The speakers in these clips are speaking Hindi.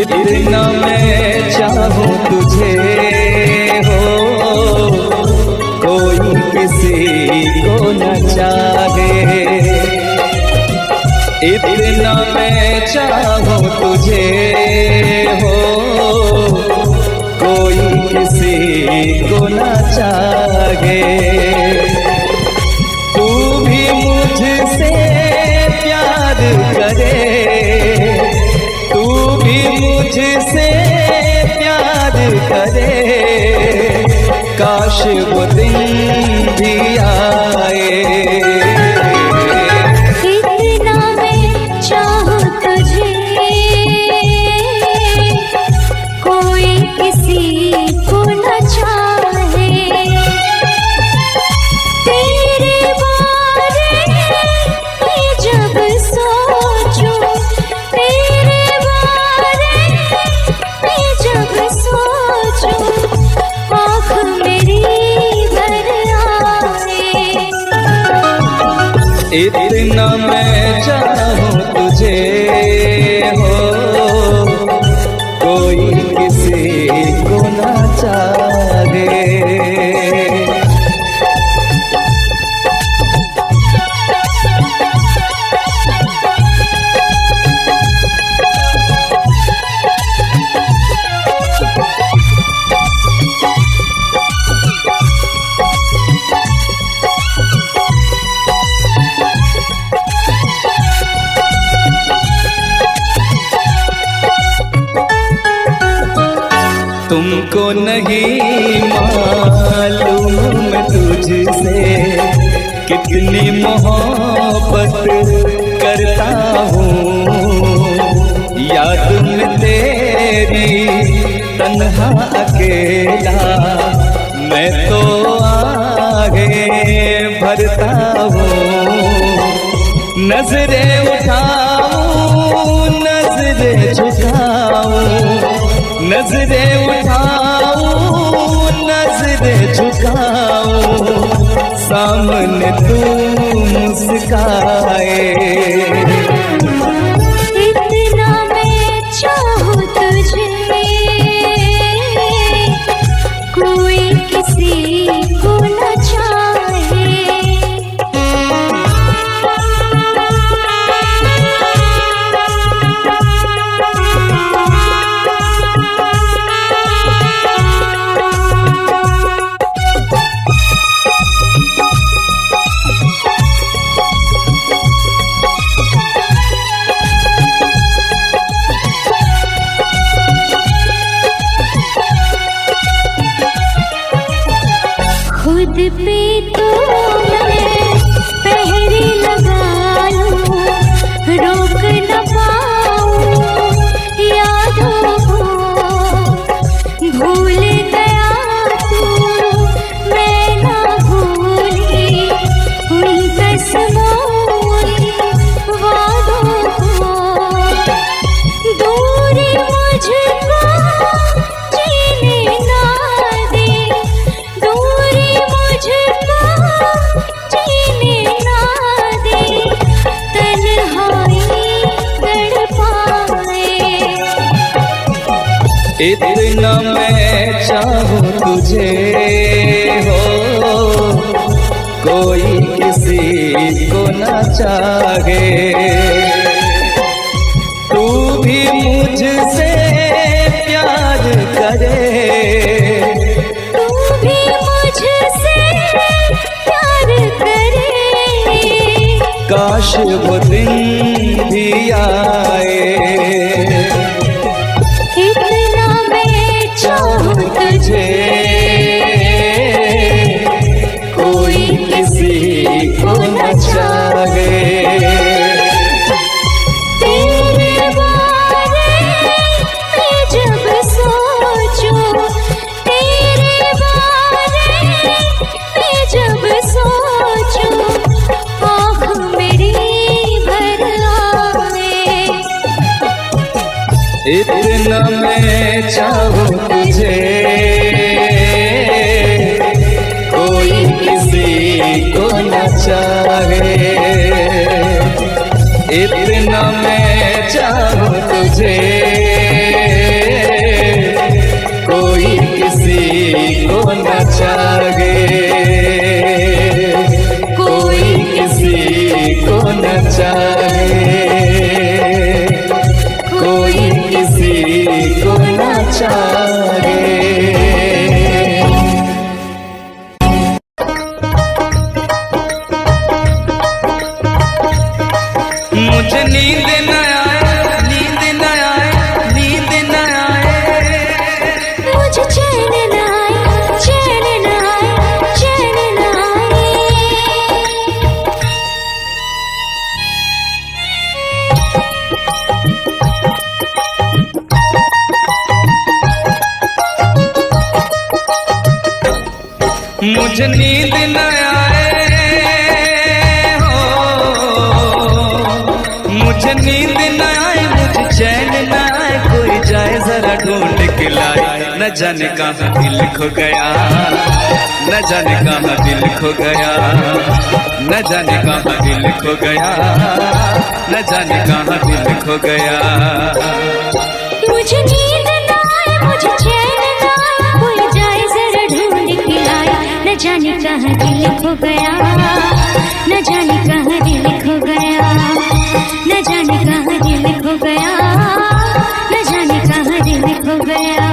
इतना मैं चाहूं तुझे हो, कोई किसी को न चाहे। इतना मैं चाहूं तुझे हो, कोई किसी को न चाहे। तू भी मुझसे प्यार करे, तू भी मुझसे प्यार करे, काश वो दिन भी आए। इतना मैं चाहूं तुझे, कोई किसी को न चाहे। तेरे बारे में जब सोचूं, तेरे बारे में जब सोचूं, आँख मेरी भर आए। इतना मैं चाहूं तुझे हो, कोई किसी को न चाहे। तुमको नहीं मालूम मैं तुझसे कितनी मोहब्बत करता हूँ। याद में तेरी तन्हा अकेला मैं तो आगे भरता हूँ। नजरें उठाऊं, नजरें झुकाऊं, नजरें उठाऊं, नजरें झुकाऊं, सामने तू मुस्काए। इतना मैं चाहूं तुझे, कोई किसी को न चाहे। खुद पे तो मैं पहरे लगा लूं, रोक न पाऊं यादों को। भूल गया तू, मैं ना भूली उन कसमों वादों को। दूरी मुझको जीने ना दे, दूरी मुझको जीने ना दे, तन्हाई तड़पाए। इतना मैं चाहूं तुझे हो, कोई किसी को न चाहे। तू भी मुझसे प्यार करे, तू भी मुझसे प्यार करे, काश वो दिन भी आए। इतना मैं चाहूं तुझे, कोई किसी को न चाहे। तेरे बारे में जब सोचूं, तेरे बारे में जब सोचूं, आँख मेरी भर आए। इतना मैं चाहूं तुझे, कोई किसी को न चाहे। इतना मैं चाहूं तुझे, चाहे, कोई किसी को न चाहे। मुझे नींद न आए, नींद न आए, नींद न आए, मुझे चैन न आए, चैन न आए, चैन न आए। मुझे नींद न आए हो, मुझे नींद न आए, मुझे चैन न आए, कोई जाए जरा ढूंढ के लाए। न जाने कहाँ दिल खो गया, न जाने कहाँ दिल खो गया, न जाने कहाँ दिल खो गया, न जाने कहाँ दिल खो गया। मुझे नींद न आए, मुझे चैन न आए, कोई जाए जरा ढूंढ के लाए। न जाने कहाँ दिल खो गया, न जाने कहाँ दिल खो गया, न जाने कहाँ दिल खो गया, न जाने कहाँ दिल खो गया।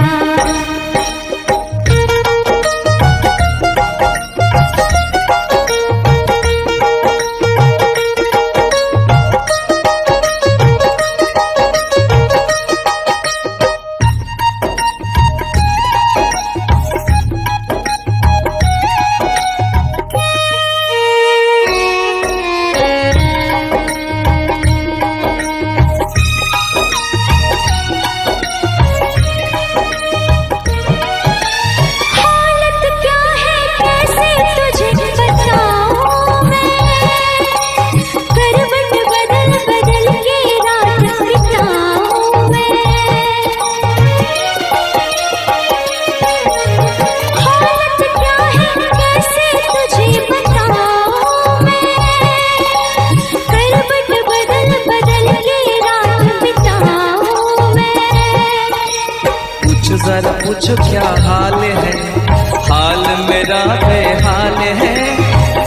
जरा पूछो क्या हाल है, हाल मेरा बेहाल है।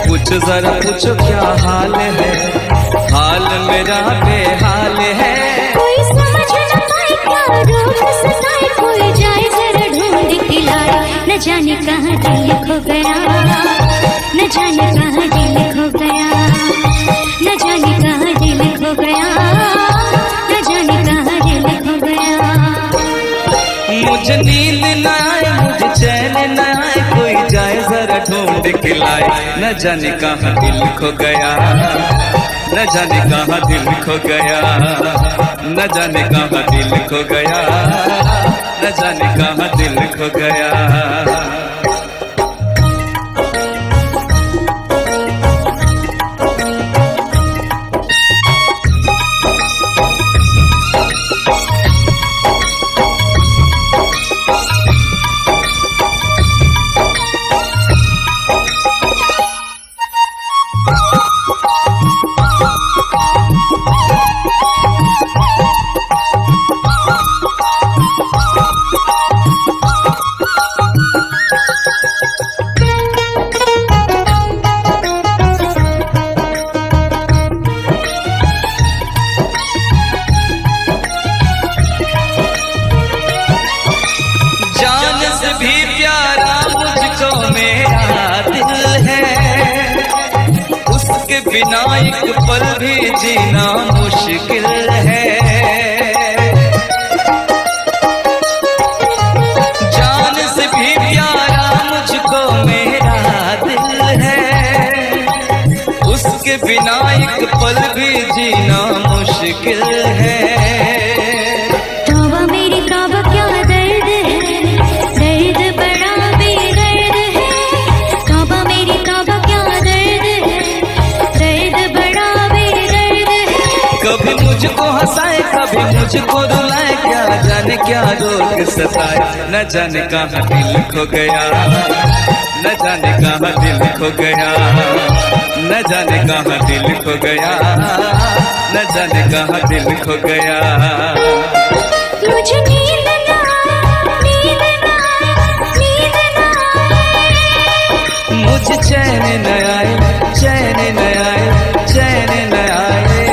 पूछो जरा पूछो क्या हाल है, हाल मेरा बेहाल है। कोई समझ न पाए क्या रोग सताए, कोई जाए जरा ढूंढ के लाए। न जाने कहाँ दिल खो गया, न जाने कहाँ दिल खो गया, न जाने कहाँ दिल खो गया, न जाने कहाँ दिल खो गया। मुझे नींद न आए, मुझे चैन न आए, कोई जाए जरा ढूंढ के लाए। न जाने कहाँ दिल खो गया, न जाने कहाँ दिल खो गया, न जाने कहाँ दिल खो गया, न जाने कहाँ दिल खो गया। बिना एक पल भी जीना मुश्किल है। जान से भी प्यारा मुझको मेरा दिल है, उसके बिना एक पल भी जीना मुश्किल है। तौबा मेरी तौबा क्या दर्द है, दर्द बड़ा बेदर्द है। तौबा मेरी तौबा क्या दर्द है, दर्द बड़ा बेदर्द है। कभी मुझको हंसाए कभी मुझको रुलाए, क्या जाने क्या रोग सताए। न जाने कहाँ दिल खो गया, न जाने कहाँ दिल खो गया, न जाने कहाँ दिल खो गया, न जाने कहाँ दिल खो गया। मुझे नींद न आए, नींद न आए, नींद न आए। मुझे चैन न आए, चैन न आए, चैन न आए।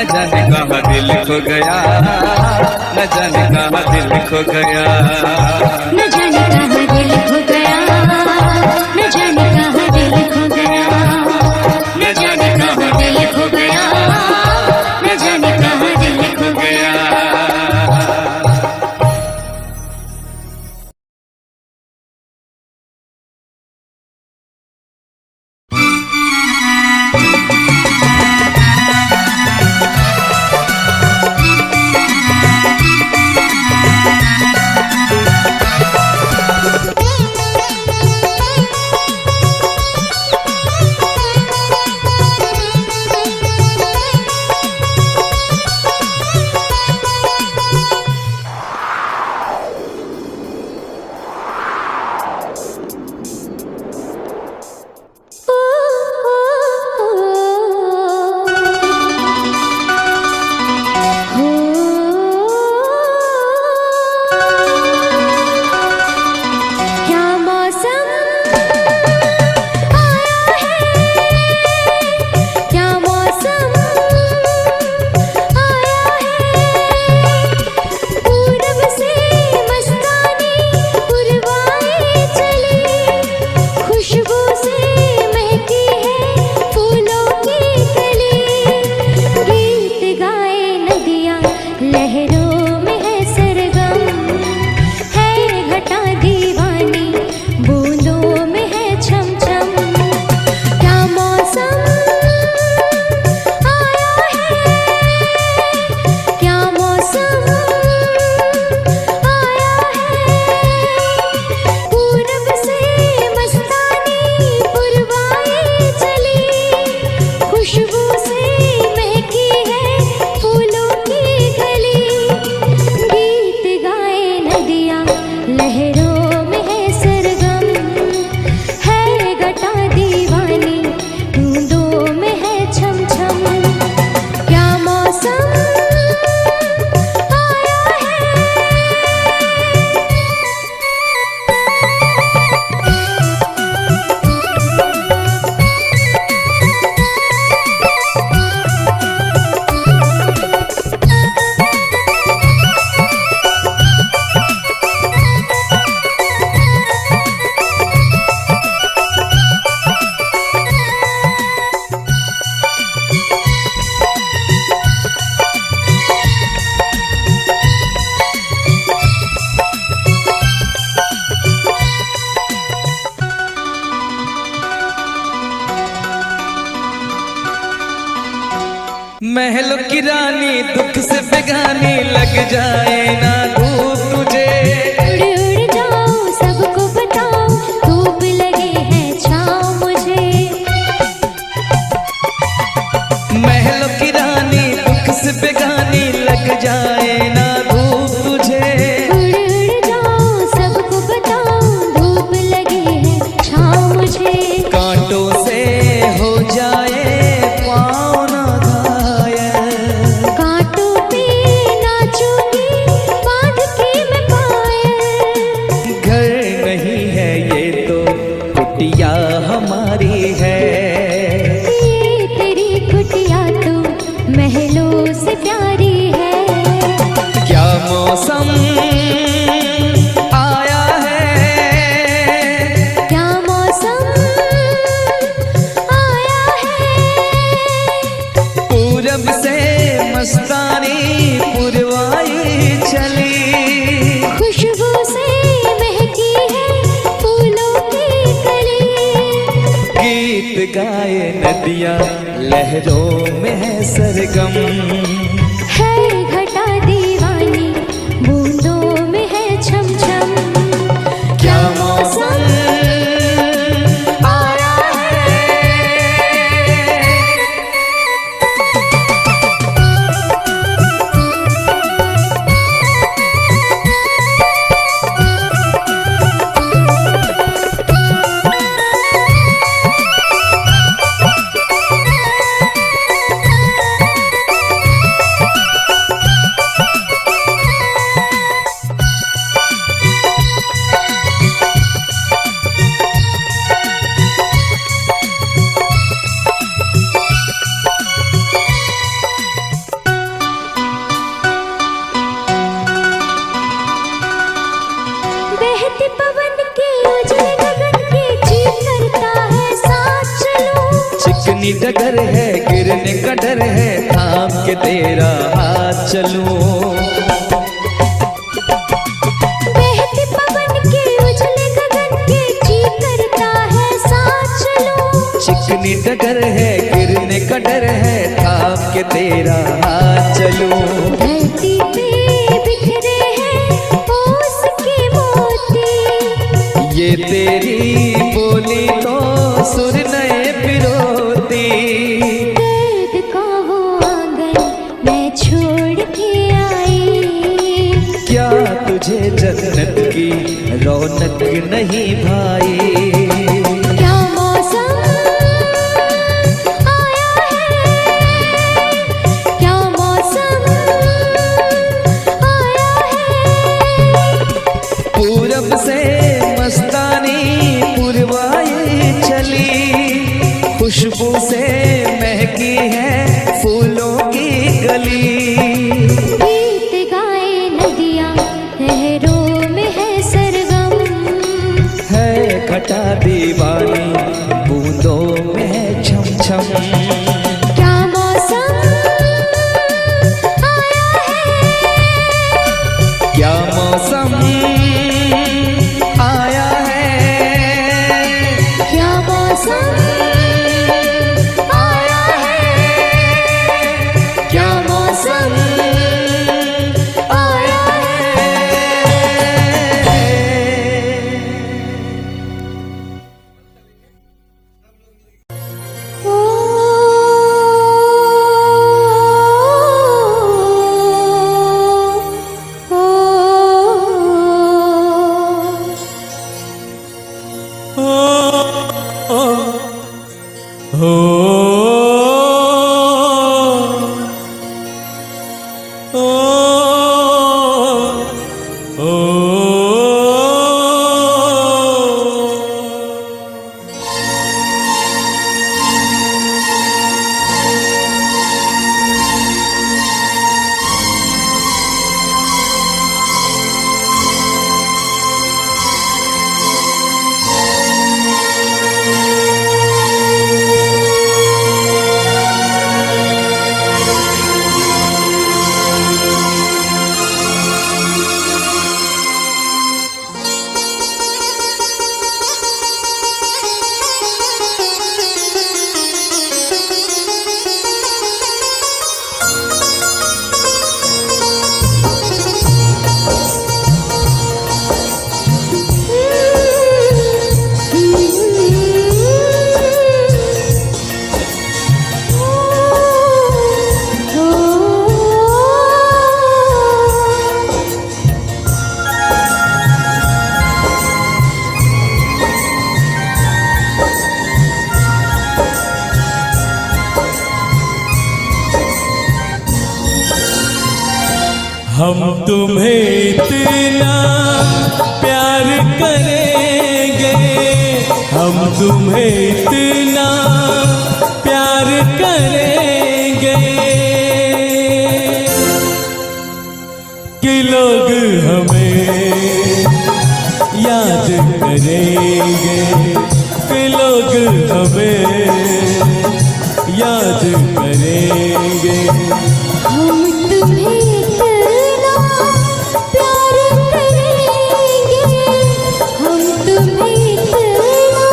न जाने कहाँ दिल खो गया, न जाने कहाँ दिल खो गया, न जाने कहाँ दिल खो गया, न जाने कहाँ दिल खो गया, न जाने कहाँ दिल खो गया, न जाने कहाँ दिल खो गया। महलों की रानी दुख से बेगानी लग जाए ना धूप तुझे, उड़ उड़ जाओ सबको बताओ धूप लगी है छाँव मुझे। महलों की रानी दुख से बेगानी लग जाए ना धूप तुझे, उड़ उड़ जाओ सबको बताओ धूप लगी है छाँव मुझे। कांटों से हो जाए पाँव ना घायल, कांटों पे नाचूंगी बांध के मैं पायल। घर नहीं है ये तो कुटिया हमारी है, ये तेरी कुटिया तो महलों से प्यारी है। क्या मौसम आया है, क्या मौसम आया है, पूरब से मस्तानी पुरवाई चली, खुशबू से महकी है फूलों की कली। गीत गाए नदियाँ लहरों में है सरगम, है घटा दीवानी बूंदों में है छम छम। क्या मौसम आया है। चिकनी डगर है गिरने का डर है, थाम के तेरा हाथ चलूं। बहते पवन के उजले गगन के जी करता है साथ चलूं। चिकनी डगर है गिरने का डर है, थाम के तेरा हाथ चलूं। धरती पे बिखरे हैं ओस के मोती, ये तेरी बोली तो सुर नए पिरोती। दर्द का वो आंगन मैं छोड़ के आई, क्या तुझे जन्नत की रौनक नहीं भाई? क्या मौसम आया है, क्या मौसम आया है। पूरब से मस्तानी पुरवाई चली, खुशबू से महकी है फूलों की गली। गीत गाए नदियाँ लहरों में है सरगम, है घटा दीवानी बूंदों में है छम छम। क्या मौसम आया है, क्या मौसम आया है, क्या मौसम आया है, क्या मौसम आया है। ओ हम तुम्हें इतना प्यार करेंगे, हम तुम्हें इतना प्यार करेंगे कि लोग हमें याद करेंगे, कि लोग हमें याद करेंगे। हम तुम्हें इतना प्यार करेंगे, हम तुम्हें इतना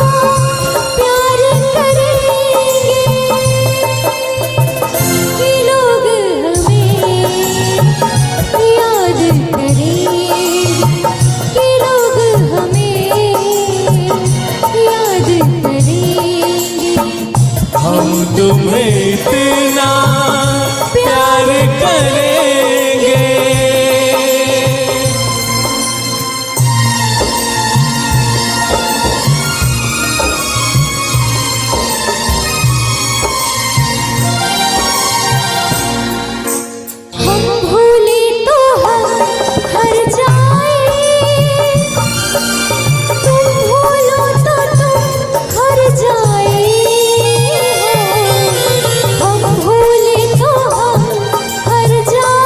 प्यार करेंगे कि लोग हमें याद करेंगे, कि लोग हमें याद करेंगे। हम तुम्हें इतना प्यार करेंगे। हम भूले तो हम हर जाए, तुम भूलो तो तुम हर जाए। हम भूले तो हम हर जाए,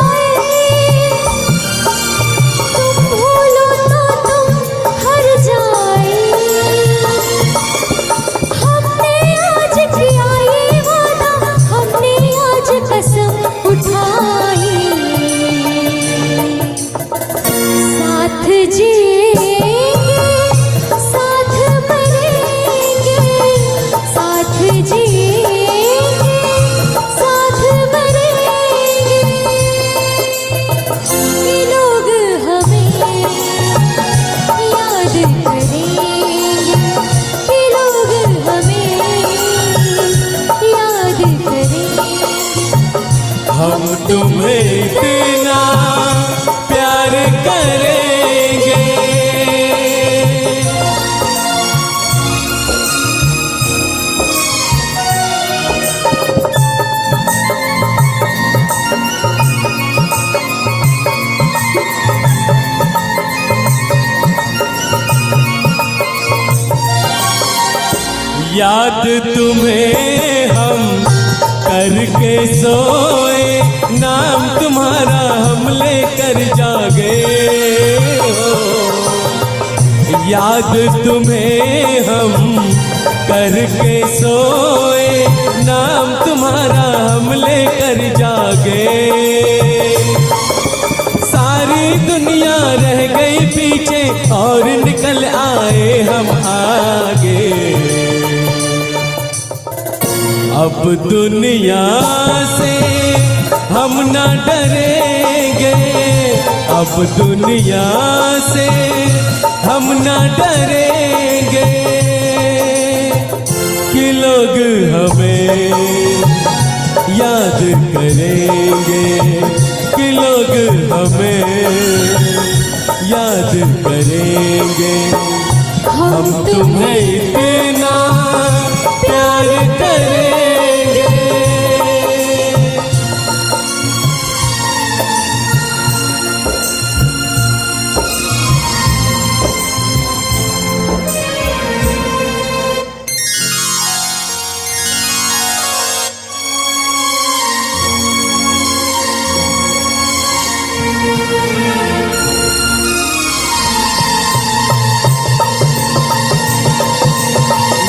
हम तुम्हें इतना प्यार करेंगे। याद तुम्हें हम करके सोए, नाम तुम्हारा हम लेकर जागे हो। याद तुम्हें हम करके सोए, नाम तुम्हारा हम लेकर जागे। सारी दुनिया रह गई पीछे और निकल आए हम आगे। अब दुनिया से हम न डरेंगे, अब दुनिया से हम न डरेंगे कि लोग हमें याद करेंगे, कि लोग हमें याद करेंगे। हम तुम्हें इतना प्यार करेंगे।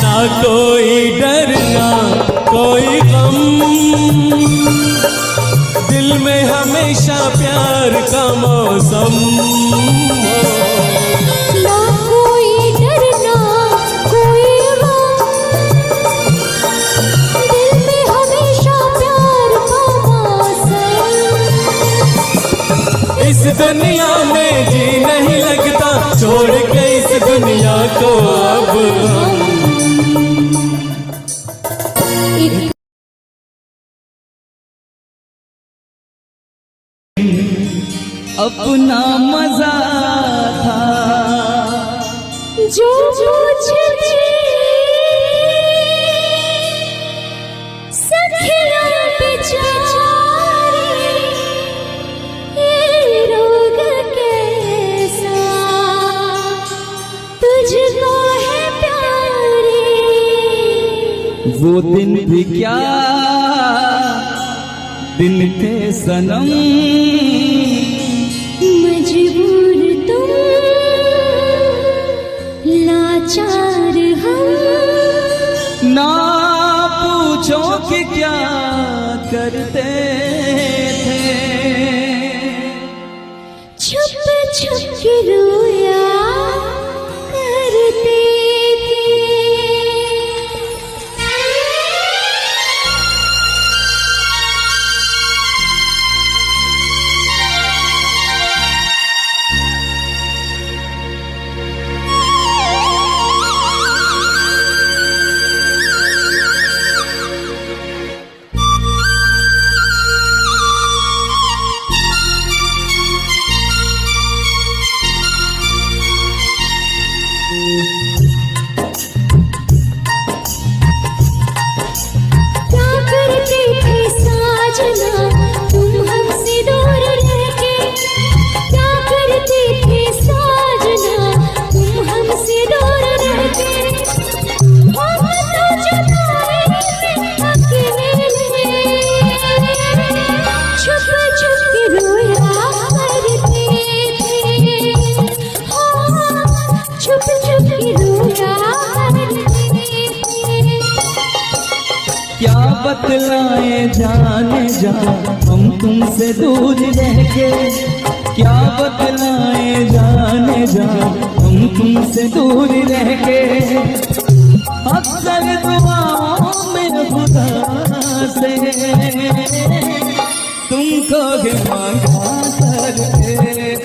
ना कोई डर ना कोई गम, दिल में हमेशा प्यार का मौसम। ना कोई डर ना कोई गम, दिल में हमेशा प्यार का मौसम। इस दुनिया में जी नहीं लगता, छोड़ के इस दुनिया को अब हम। अपना मजा था जो मुझे सखिया बेचारी, ये रोग कैसा तुझको है प्यारी। वो दिन भी क्या दिन थे सनम, मजबूर तुम लाचार हम। ना पूछो कि क्या करते थे, छुप छुप के रोया करते थे। क्या बतलाए जाने जा हम तुमसे दूर रह के, क्या बतलाए जाने जा हम तुमसे दूर रह के। अक्सर दुआओं में खुदा से तुमको भी मांगा करते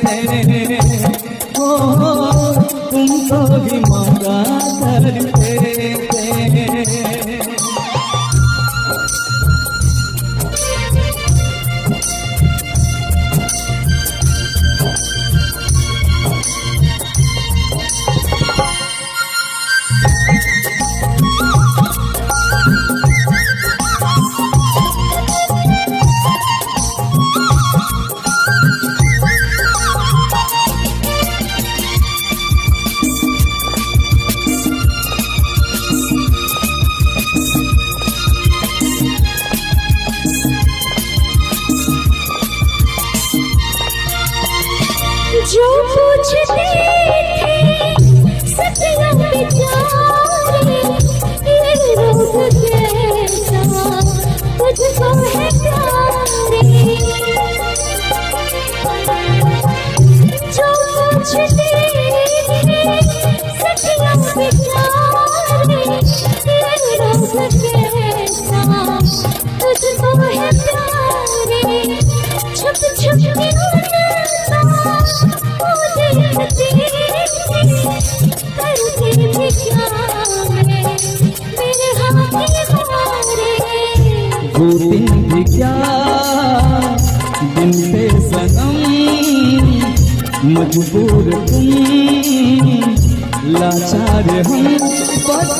थे, ओ तुमको भी मांगा करते थे। जो पूछते थे सपना बेचारे, ये रोग कैसा तुझको है प्यारे। जो पूछते थे सपना बेचारे, ये रोग कैसा तुझको है प्यारे। छुप छुप के करते भी क्या मेरे हाथ मारे। वो दिन भी क्या दिन पे सनम, मजबूर तुम लाचार हम, बस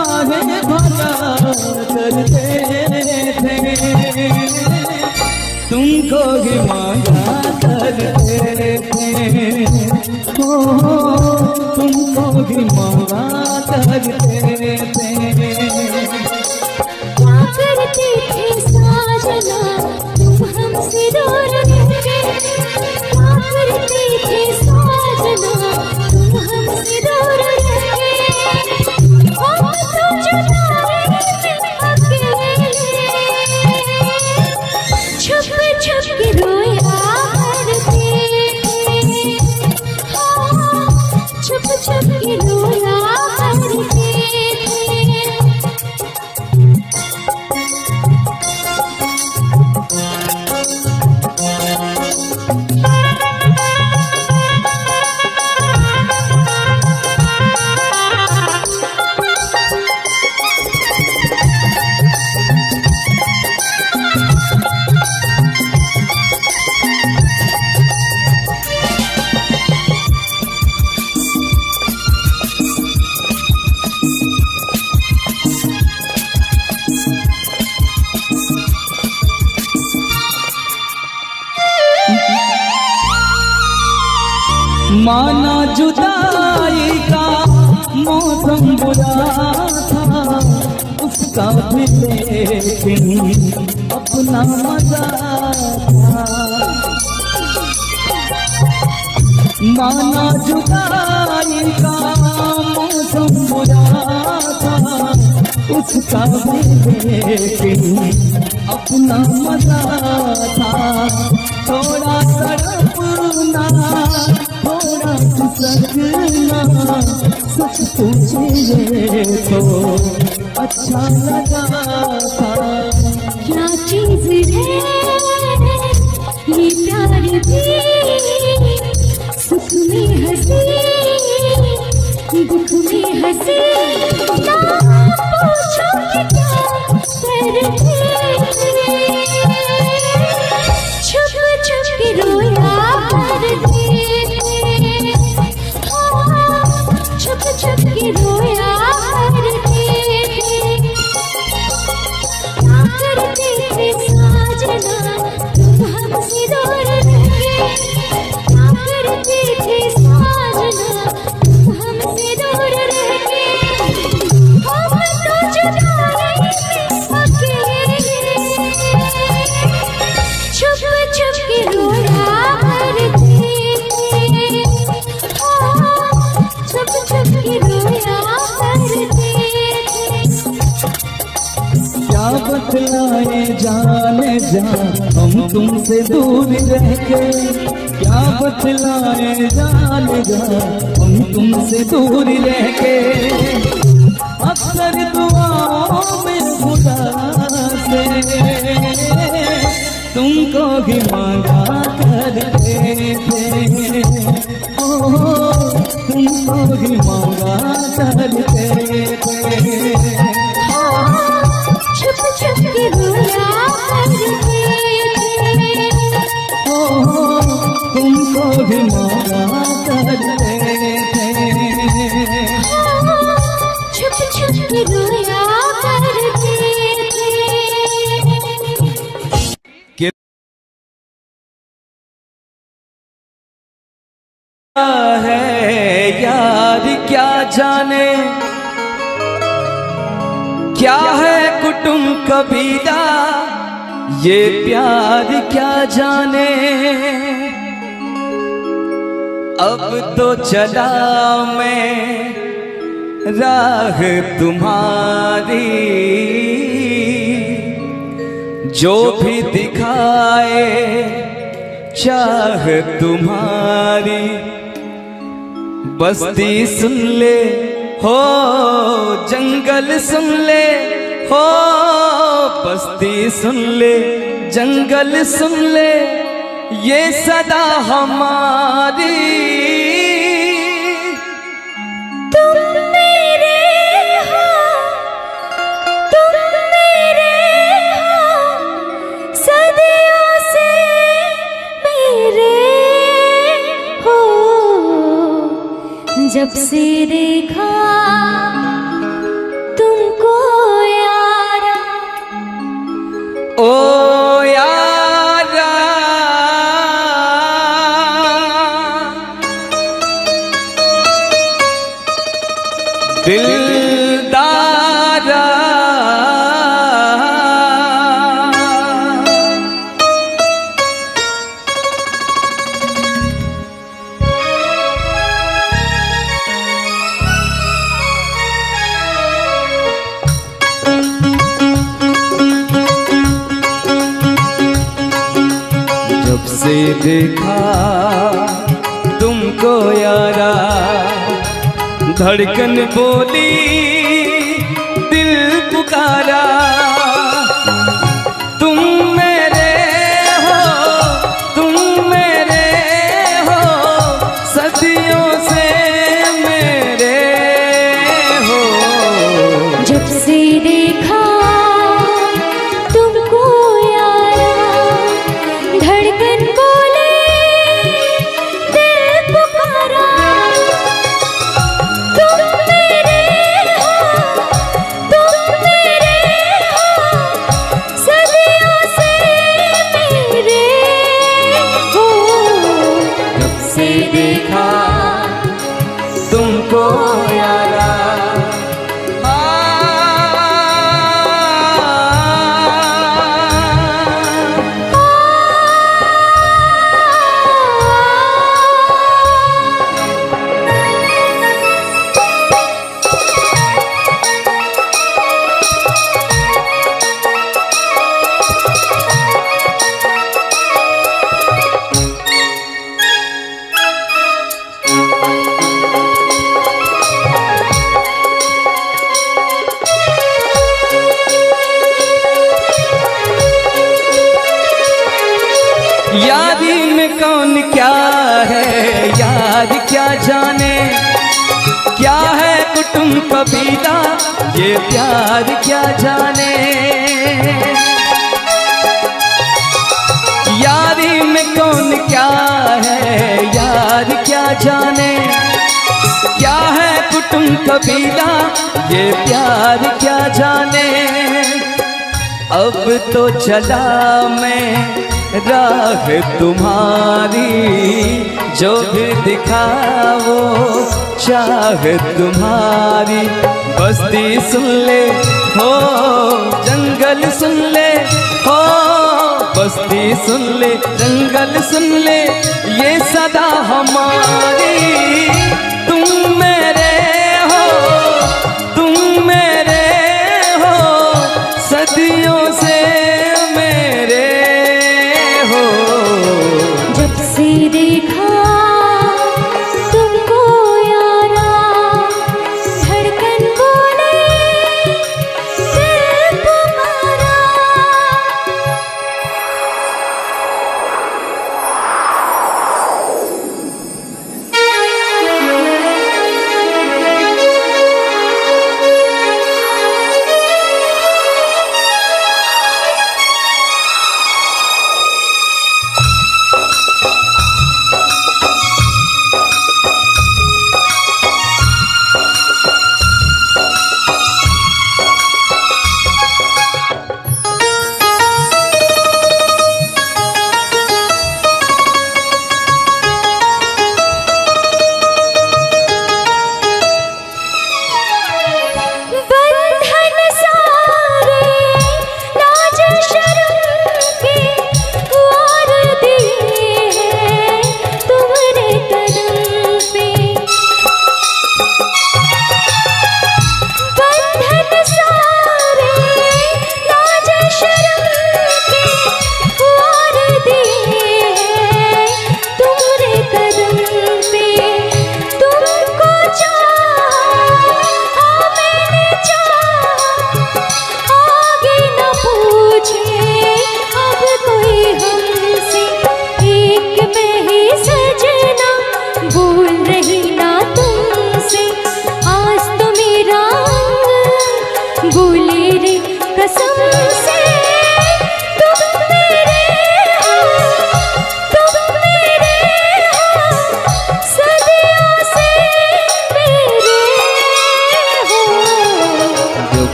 आगे भला करते थे, तुमको ही मांगा करते थे, तुमको भी मांगा करते थे। क्या करते थे साजना तुम हमसे दूर रहके, क्या करते थे साजना तुम हमसे दूर रहके। हम तो जुदाई में अकेले छुप छुप के रोया करते थे, छुप छुप के रोया करते थे। माना जुदाई का मौसम बुरा था, उसका भी लेकिन अपना मजा था। माना जुदाई का मौसम बुरा था, उसका भी लेकिन अपना मजा था। थोड़ा तड़पना थोड़ा सकना, सच पूछिए तो अच्छा लगा था। क्या चीज है ये प्यार भी, सुख में हंसी दुख में हंसी। ना पूछो कि क्या करते छुप छुप के रोया करते, छुप छुप के रोया करते क्या करते थे साजना तुम हमसे दूर रहके, क्या करते थे साजना तुम हमसे दूर रहके। हम तो जुदाई में अकेले छुप छुप के रोया करते, छुप छुप के रोया करते। क्या बतलाए जाने जा हम तुमसे दूर रह के, क्या बतलाए जाने जा हम तुमसे दूर रह के। अक्सर दुआओं में खुदा से तुमको भी मांगा करते थे, तुमको भी मांगा करते थे। छुप छुप के रोया करते तुमको भी मांगा करते थे। छुप छुप के रोया करते है यार क्या जाने, क्या है कुटुंब कबीला, ये प्यार क्या जाने। अब तो चला मैं राह तुम्हारी, जो भी दिखाए चाह तुम्हारी। बस्ती सुन ले हो, जंगल सुन ले हो, बस्ती सुन ले, जंगल सुन ले, ये सदा हमारी। तुम मेरे हो, तुम मेरे हो, सदियों से मेरे हो। जब से देखा तुमको यारा, ओ यारा, दिलदारा, जब से देखा तुमको यारा, धड़कन बोली दिल पुकारा। तुम मेरे हो, तुम मेरे हो, सदियों से मेरे हो। जब से देखा तुमको यारा, धड़कन बोले दिल पुकारा। तुम मेरे हो, तुम मेरे हो, सदियों से मेरे हो। जब से देखा तुमको यारा, यारी में कौन क्या है यार क्या जाने, क्या है कुटुंब कबीला ये प्यार क्या जाने। यारी में कौन क्या है यार क्या जाने, क्या है कुटुंब कबीला ये प्यार क्या जाने। अब तो चला मैं राह तुम्हारी, जो भी दिखाओ चाह तुम्हारी। बस्ती सुन ले हो, जंगल सुन ले हो, बस्ती सुन ले, जंगल सुन ले, ये सदा हमारी। तुम मेरे हो, तुम मेरे हो, सदियों से मेरे हो। जब से देखा तुमको यारा, धड़कन बोले दिल तुम्हारा।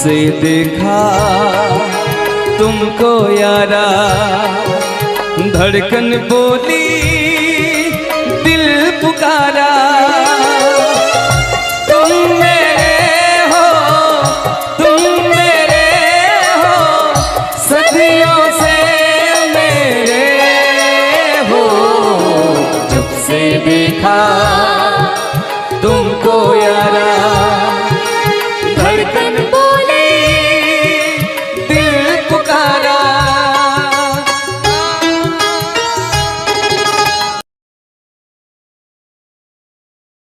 से देखा तुमको यारा, धड़कन बोली दिल पुकारा। तुम मेरे हो, तुम मेरे हो, सदियों से मेरे हो। जब से देखा तुमको यारा,